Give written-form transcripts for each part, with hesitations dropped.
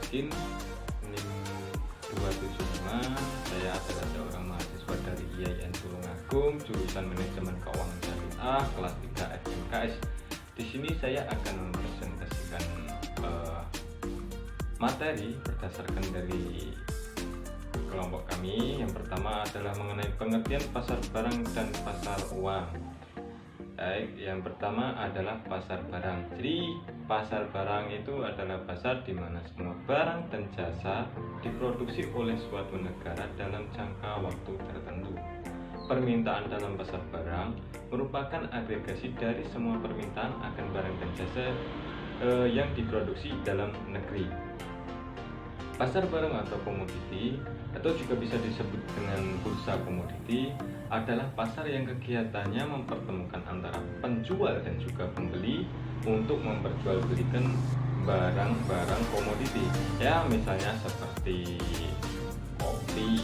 Yakin NIM 275. Saya adalah seorang mahasiswa dari IAIN Tulungagung, jurusan Manajemen Keuangan Syariah, kelas 3 FMKS. Di sini saya akan mempresentasikan materi berdasarkan dari kelompok kami. Yang pertama adalah mengenai pengertian pasar barang dan pasar uang. Baik, yang pertama adalah pasar barang. Jadi pasar barang itu adalah pasar di mana semua barang dan jasa diproduksi oleh suatu negara dalam jangka waktu tertentu. Permintaan dalam pasar barang merupakan agregasi dari semua permintaan akan barang dan jasa yang diproduksi dalam negeri. Pasar barang atau komoditi, atau juga bisa disebut dengan bursa komoditi, adalah pasar yang kegiatannya mempertemukan antara penjual dan juga pembeli untuk memperjualbelikan barang-barang komoditi. Ya, misalnya seperti kopi,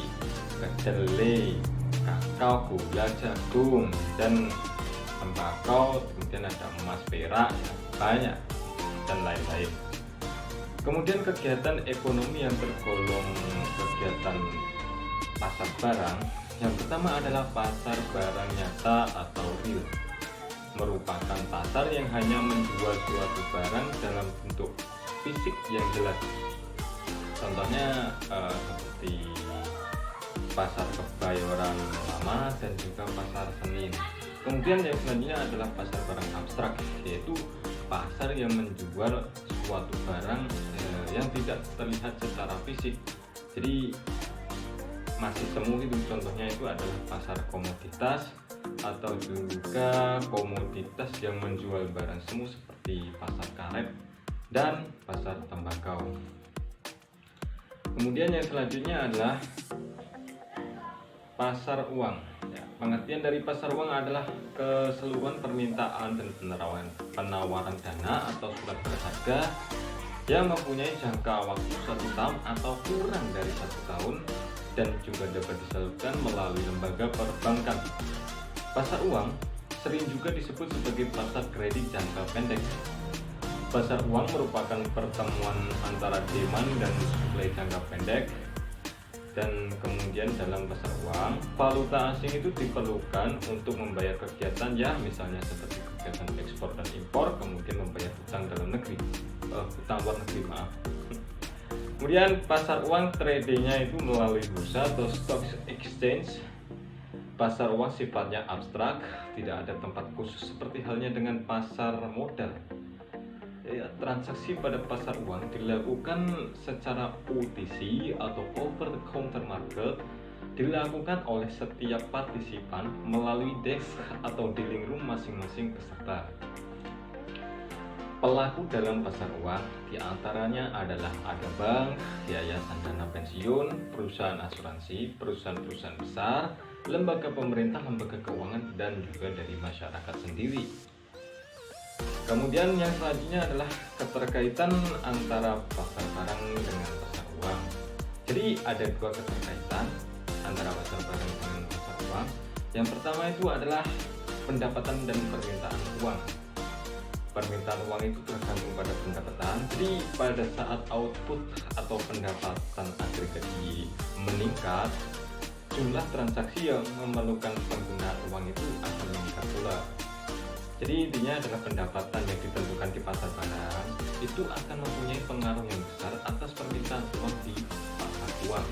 kedelai, kakao, gula, jagung, dan tembakau, kemudian ada emas, perak, banyak, dan lain-lain. Kemudian kegiatan ekonomi yang tergolong kegiatan pasar barang, yang pertama adalah pasar barang nyata atau real, merupakan pasar yang hanya menjual suatu barang dalam bentuk fisik yang jelas. Contohnya seperti pasar Kebayoran Lama dan juga pasar Senin. Kemudian yang selanjutnya adalah pasar barang abstrak, yaitu pasar yang menjual suatu barang yang tidak terlihat secara fisik. Jadi masih semu itu, contohnya itu adalah pasar komoditas atau juga komoditas yang menjual barang semu seperti pasar karet dan pasar tembakau. Kemudian yang selanjutnya adalah pasar uang. Pengertian dari pasar uang adalah keseluruhan permintaan dan penawaran dana atau surat berharga yang mempunyai jangka waktu 1 tahun atau kurang dari 1 tahun dan juga dapat disalurkan melalui lembaga perbankan. Pasar uang sering juga disebut sebagai pasar kredit jangka pendek. Pasar uang merupakan pertemuan antara demand dan supply jangka pendek. Dan kemudian dalam pasar uang, valuta asing itu diperlukan untuk membayar kegiatan, ya misalnya seperti kegiatan ekspor dan impor, kemudian membayar hutang dalam negeri, hutang luar negeri, maaf. Kemudian pasar uang tradingnya itu melalui bursa atau stock exchange. Pasar uang sifatnya abstrak, tidak ada tempat khusus seperti halnya dengan pasar modal. Transaksi pada pasar uang dilakukan secara OTC atau over the counter market, dilakukan oleh setiap partisipan melalui desk atau dealing room masing-masing peserta. Pelaku dalam pasar uang diantaranya adalah ada bank, yayasan dana pensiun, perusahaan asuransi, perusahaan-perusahaan besar, lembaga pemerintah, lembaga keuangan, dan juga dari masyarakat sendiri. Kemudian yang selanjutnya adalah keterkaitan antara pasar barang dengan pasar uang. Jadi ada dua keterkaitan antara pasar barang dengan pasar uang. Yang pertama itu adalah pendapatan dan permintaan uang. Permintaan uang itu tergantung pada pendapatan. Jadi pada saat output atau pendapatan agregasi meningkat, jumlah transaksi yang memerlukan penggunaan uang itu akan meningkat pula. Jadi intinya adalah pendapatan yang ditentukan di pasar barang itu akan mempunyai pengaruh yang besar atas permintaan uang di pasar uang.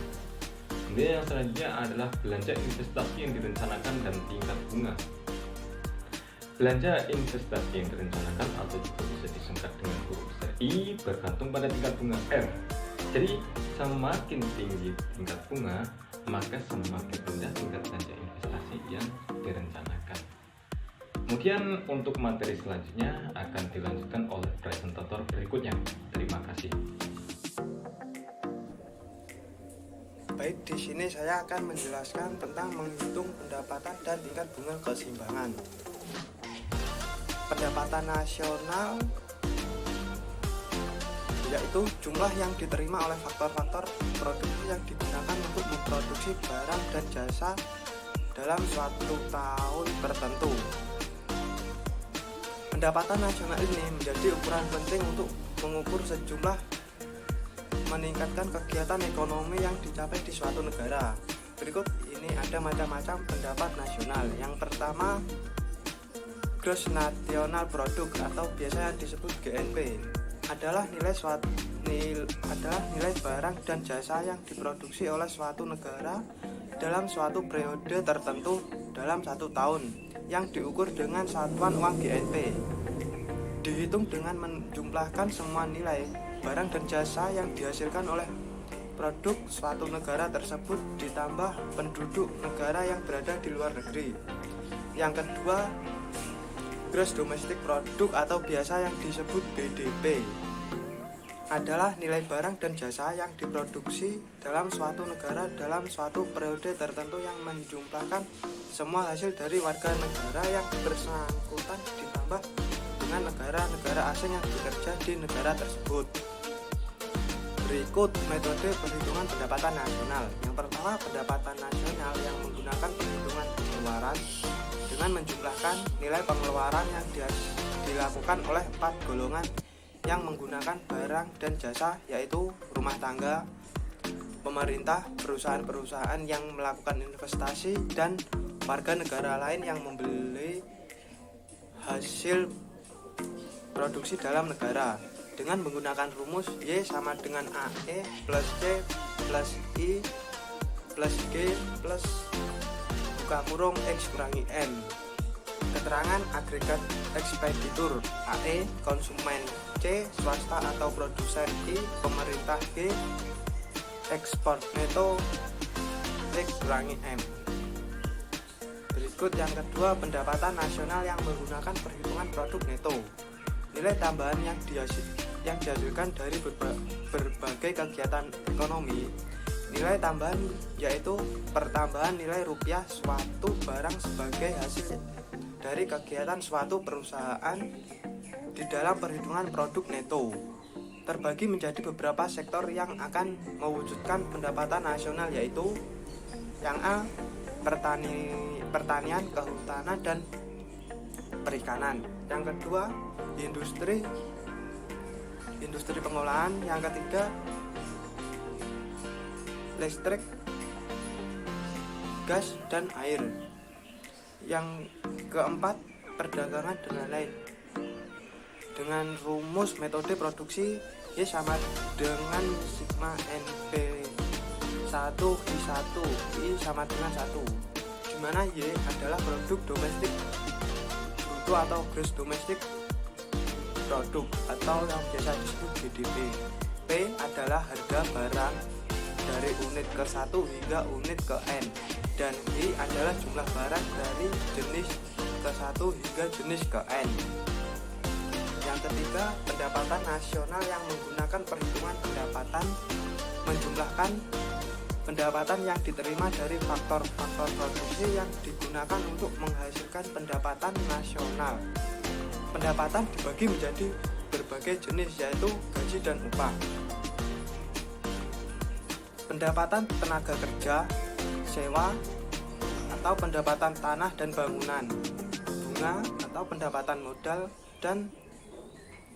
Kemudian yang selanjutnya adalah belanja investasi yang direncanakan dan tingkat bunga. Belanja investasi yang direncanakan atau juga bisa disingkat dengan huruf besar I bergantung pada tingkat bunga R. Jadi semakin tinggi tingkat bunga, maka semakin rendah tingkat belanja investasi yang direncanakan. Kemudian untuk materi selanjutnya akan dilanjutkan oleh presentator berikutnya. Terima kasih. Baik, di sini saya akan menjelaskan tentang menghitung pendapatan dan tingkat bunga keseimbangan. Pendapatan nasional yaitu jumlah yang diterima oleh faktor-faktor produksi yang digunakan untuk memproduksi barang dan jasa dalam suatu tahun tertentu. Pendapatan nasional ini menjadi ukuran penting untuk mengukur sejumlah meningkatkan kegiatan ekonomi yang dicapai di suatu negara. Berikut ini ada macam-macam pendapat nasional. Yang pertama, Gross National Product atau biasa disebut GNP adalah nilai barang dan jasa yang diproduksi oleh suatu negara dalam suatu periode tertentu dalam 1 tahun, yang diukur dengan satuan uang GNP. Dihitung dengan menjumlahkan semua nilai barang dan jasa yang dihasilkan oleh produk suatu negara tersebut ditambah penduduk negara yang berada di luar negeri. Yang kedua, Gross Domestic Product atau biasa yang disebut BDP adalah nilai barang dan jasa yang diproduksi dalam suatu negara dalam suatu periode tertentu yang menjumlahkan semua hasil dari warga negara yang bersangkutan ditambah dengan negara-negara asing yang bekerja di negara tersebut. Berikut metode perhitungan pendapatan nasional. Yang pertama, pendapatan nasional yang menggunakan perhitungan pengeluaran dengan menjumlahkan nilai pengeluaran yang dilakukan oleh 4 golongan yang menggunakan barang dan jasa, yaitu rumah tangga, pemerintah, perusahaan-perusahaan yang melakukan investasi, dan warga negara lain yang membeli hasil produksi dalam negara, dengan menggunakan rumus Y sama dengan AE plus C plus I plus G plus buka kurung X kurangi M. Keterangan agregat ekspeditur: AE konsumen, C swasta atau produsen, I pemerintah, G ekspor neto X kurangi M. Berikut yang kedua, pendapatan nasional yang menggunakan perhitungan produk neto. Nilai tambahan yang dihasilkan dari berbagai kegiatan ekonomi. Nilai tambahan yaitu pertambahan nilai rupiah suatu barang sebagai hasil dari kegiatan suatu perusahaan di dalam perhitungan produk neto. Terbagi menjadi beberapa sektor yang akan mewujudkan pendapatan nasional, yaitu yang A, pertanian, kehutanan, dan perikanan. Yang kedua, industri pengolahan. Yang ketiga, listrik, gas, dan air. Yang keempat, perdagangan dan lain-lain. Dengan rumus metode produksi Y sama dengan sigma NP 1 I1 I sama dengan 1, di mana Y adalah produk domestik bruto atau gross domestic product atau yang biasa disebut GDP. P adalah harga barang dari unit ke 1 hingga unit ke N, dan I adalah jumlah barang dari jenis ke 1 hingga jenis ke N. Yang ketiga, pendapatan nasional yang menggunakan perhitungan pendapatan menjumlahkan pendapatan yang diterima dari faktor-faktor produksi yang digunakan untuk menghasilkan pendapatan nasional. Pendapatan dibagi menjadi berbagai jenis, yaitu gaji dan upah, pendapatan tenaga kerja, sewa atau pendapatan tanah dan bangunan, bunga atau pendapatan modal, dan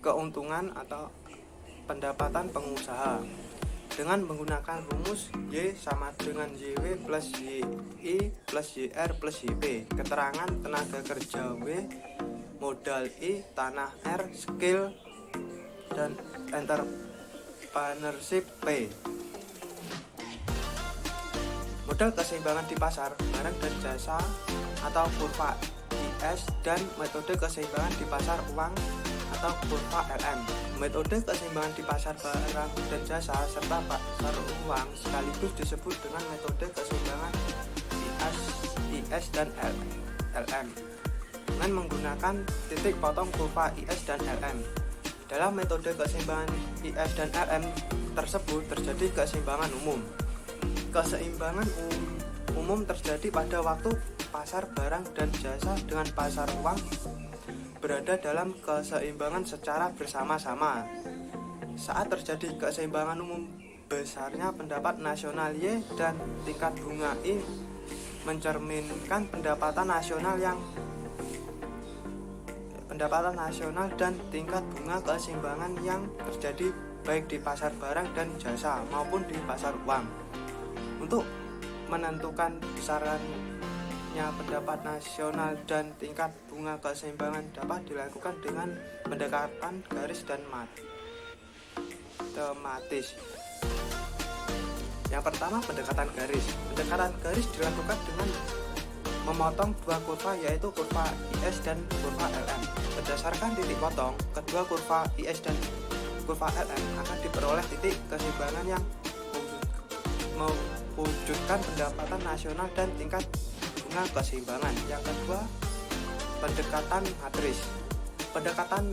keuntungan atau pendapatan pengusaha. Dengan menggunakan rumus Y sama dengan YW plus YI plus YR plus YP. Keterangan tenaga kerja W, modal I, tanah R, skill, dan entrepreneurship P. Modal keseimbangan di pasar barang dan jasa atau kurva IS, dan metode keseimbangan di pasar uang atau kurva LM. Metode keseimbangan di pasar barang dan jasa serta pasar uang sekaligus disebut dengan metode keseimbangan IS dan LM dengan menggunakan titik potong kurva IS dan LM. Dalam metode keseimbangan IS dan LM tersebut terjadi keseimbangan umum. Keseimbangan umum terjadi pada waktu pasar barang dan jasa dengan pasar uang berada dalam keseimbangan secara bersama-sama. Saat terjadi keseimbangan umum, besarnya pendapat nasional Y dan tingkat bunga I mencerminkan pendapatan nasional dan tingkat bunga keseimbangan yang terjadi baik di pasar barang dan jasa maupun di pasar uang. Untuk menentukan besarannya pendapat nasional dan tingkat bunga keseimbangan dapat dilakukan dengan pendekatan garis dan matematis. Yang pertama, pendekatan garis. Pendekatan garis dilakukan dengan memotong dua kurva, yaitu kurva IS dan kurva LM. Berdasarkan titik potong, kedua kurva IS dan kurva LM akan diperoleh titik keseimbangan yang mewujudkan pendapatan nasional dan tingkat bunga keseimbangan. Yang kedua, pendekatan matris. Pendekatan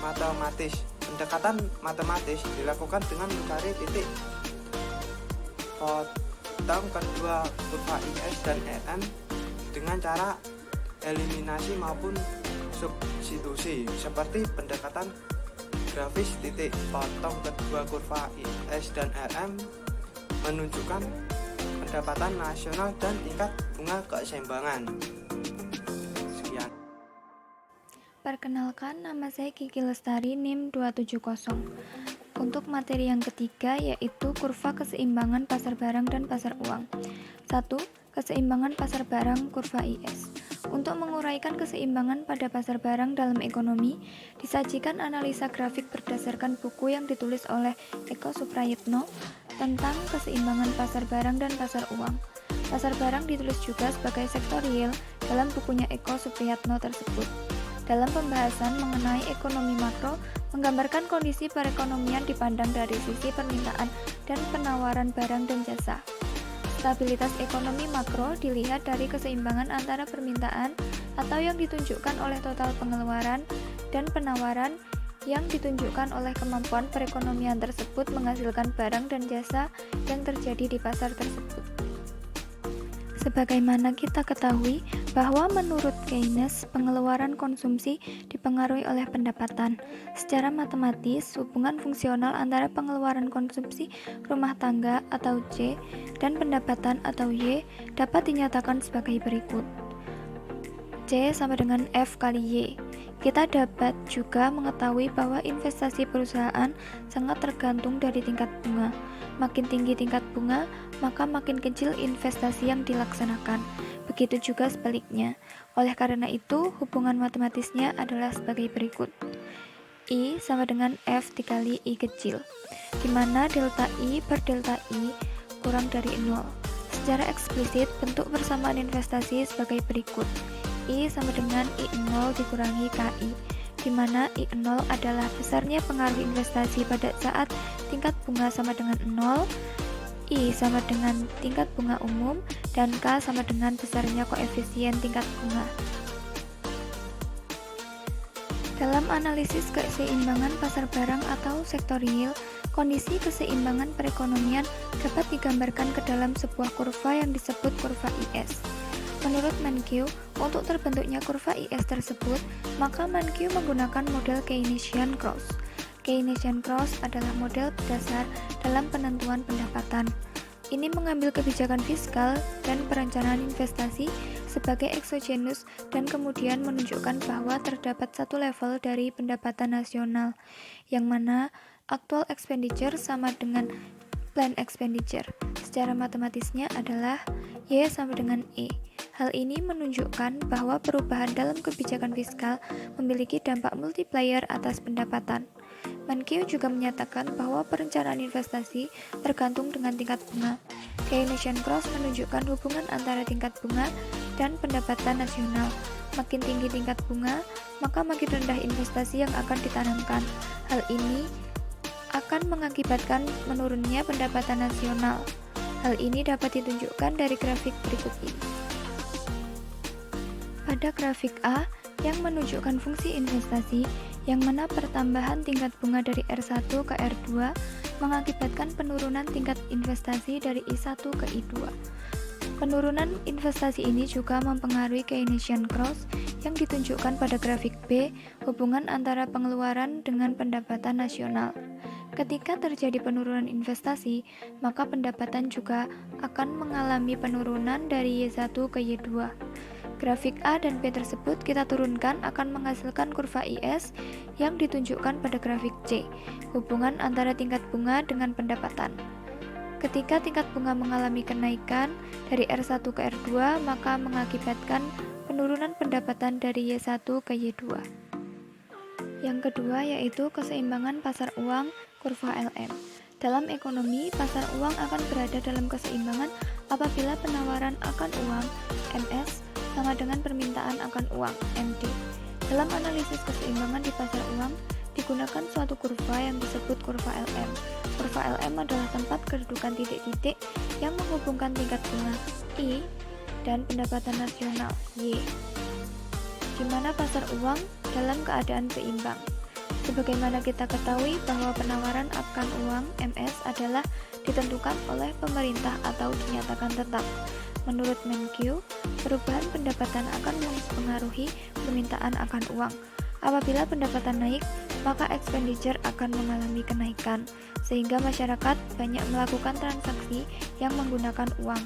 matematis. Pendekatan matematis dilakukan dengan mencari titik potong kedua kurva IS dan LM dengan cara eliminasi maupun substitusi, seperti pendekatan grafis. Titik potong kedua kurva IS dan LM menunjukkan pendapatan nasional dan tingkat bunga keseimbangan. Sekian. Perkenalkan, nama saya Kiki Lestari, NIM 270. Untuk materi yang ketiga yaitu kurva keseimbangan pasar barang dan pasar uang. 1. Keseimbangan pasar barang kurva IS. Untuk menguraikan keseimbangan pada pasar barang dalam ekonomi, disajikan analisa grafik berdasarkan buku yang ditulis oleh Eko Suprayitno tentang keseimbangan pasar barang dan pasar uang. Pasar barang ditulis juga sebagai sektor real dalam bukunya Eko Supriyatno tersebut. Dalam pembahasan mengenai ekonomi makro, menggambarkan kondisi perekonomian dipandang dari sisi permintaan dan penawaran barang dan jasa. Stabilitas ekonomi makro dilihat dari keseimbangan antara permintaan atau yang ditunjukkan oleh total pengeluaran dan penawaran yang ditunjukkan oleh kemampuan perekonomian tersebut menghasilkan barang dan jasa yang terjadi di pasar tersebut. Sebagaimana kita ketahui bahwa menurut Keynes, pengeluaran konsumsi dipengaruhi oleh pendapatan. Secara matematis, hubungan fungsional antara pengeluaran konsumsi rumah tangga atau C dan pendapatan atau Y dapat dinyatakan sebagai berikut. C sama dengan F kali Y. Kita dapat juga mengetahui bahwa investasi perusahaan sangat tergantung dari tingkat bunga. Makin tinggi tingkat bunga, maka makin kecil investasi yang dilaksanakan. Begitu juga sebaliknya. Oleh karena itu, hubungan matematisnya adalah sebagai berikut. I sama dengan F dikali I kecil, di mana delta I per delta I kurang dari 0. Secara eksplisit, bentuk persamaan investasi sebagai berikut. I sama dengan I0 dikurangi KI, di mana I0 adalah besarnya pengaruh investasi pada saat tingkat bunga sama dengan 0, I sama dengan tingkat bunga umum, dan K sama dengan besarnya koefisien tingkat bunga. Dalam analisis keseimbangan pasar barang atau sektor real, kondisi keseimbangan perekonomian dapat digambarkan ke dalam sebuah kurva yang disebut kurva IS. Menurut Mankiw, untuk terbentuknya kurva IS tersebut, maka Mankiw menggunakan model Keynesian Cross. Keynesian Cross adalah model dasar dalam penentuan pendapatan. Ini mengambil kebijakan fiskal dan perencanaan investasi sebagai eksogenus dan kemudian menunjukkan bahwa terdapat satu level dari pendapatan nasional, yang mana actual expenditure sama dengan plan expenditure. Secara matematisnya adalah Y sama dengan E. Hal ini menunjukkan bahwa perubahan dalam kebijakan fiskal memiliki dampak multiplier atas pendapatan. Mankiw juga menyatakan bahwa perencanaan investasi tergantung dengan tingkat bunga. Keynesian Cross menunjukkan hubungan antara tingkat bunga dan pendapatan nasional. Makin tinggi tingkat bunga, maka makin rendah investasi yang akan ditanamkan. Hal ini akan mengakibatkan menurunnya pendapatan nasional. Hal ini dapat ditunjukkan dari grafik berikut ini. Pada grafik A yang menunjukkan fungsi investasi, yang mana pertambahan tingkat bunga dari R1 ke R2 mengakibatkan penurunan tingkat investasi dari I1 ke I2. Penurunan investasi ini juga mempengaruhi Keynesian Cross yang ditunjukkan pada grafik B, hubungan antara pengeluaran dengan pendapatan nasional. Ketika terjadi penurunan investasi, maka pendapatan juga akan mengalami penurunan dari Y1 ke Y2. Grafik A dan B tersebut kita turunkan akan menghasilkan kurva IS yang ditunjukkan pada grafik C, hubungan antara tingkat bunga dengan pendapatan. Ketika tingkat bunga mengalami kenaikan dari R1 ke R2, maka mengakibatkan penurunan pendapatan dari Y1 ke Y2. Yang kedua yaitu keseimbangan pasar uang kurva LM. Dalam ekonomi, pasar uang akan berada dalam keseimbangan apabila penawaran akan uang MS sama dengan permintaan akan uang MD. Dalam analisis keseimbangan di pasar uang, digunakan suatu kurva yang disebut kurva LM. Kurva LM adalah tempat kedudukan titik-titik yang menghubungkan tingkat bunga I dan pendapatan nasional Y, di mana pasar uang dalam keadaan seimbang. Sebagaimana kita ketahui bahwa penawaran akan uang MS adalah ditentukan oleh pemerintah atau dinyatakan tetap. Menurut Menkyu, perubahan pendapatan akan mempengaruhi permintaan akan uang. Apabila pendapatan naik, maka expenditure akan mengalami kenaikan, sehingga masyarakat banyak melakukan transaksi yang menggunakan uang.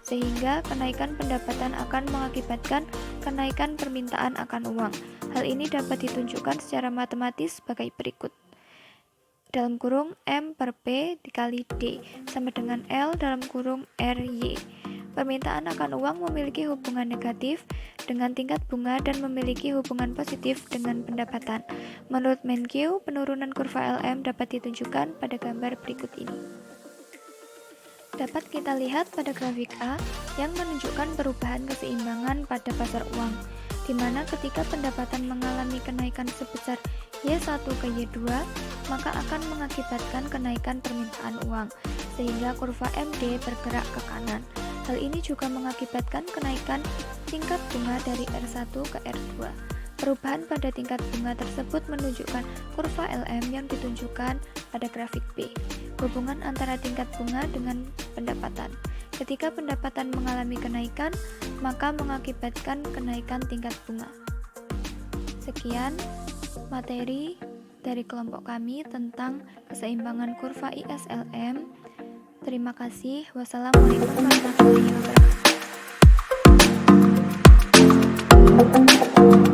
Sehingga kenaikan pendapatan akan mengakibatkan kenaikan permintaan akan uang. Hal ini dapat ditunjukkan secara matematis sebagai berikut. Dalam kurung M per P dikali D sama dengan L dalam kurung RY. Permintaan akan uang memiliki hubungan negatif dengan tingkat bunga dan memiliki hubungan positif dengan pendapatan. Menurut Menkyu, penurunan kurva LM dapat ditunjukkan pada gambar berikut ini. Dapat kita lihat pada grafik A yang menunjukkan perubahan keseimbangan pada pasar uang, di mana ketika pendapatan mengalami kenaikan sebesar Y1 ke Y2, maka akan mengakibatkan kenaikan permintaan uang, sehingga kurva MD bergerak ke kanan. Hal ini juga mengakibatkan kenaikan tingkat bunga dari R1 ke R2. Perubahan pada tingkat bunga tersebut menunjukkan kurva LM yang ditunjukkan pada grafik B. Hubungan antara tingkat bunga dengan pendapatan. Ketika pendapatan mengalami kenaikan, maka mengakibatkan kenaikan tingkat bunga. Sekian materi dari kelompok kami tentang keseimbangan kurva ISLM. Terima kasih. Wassalamualaikum warahmatullahi wabarakatuh.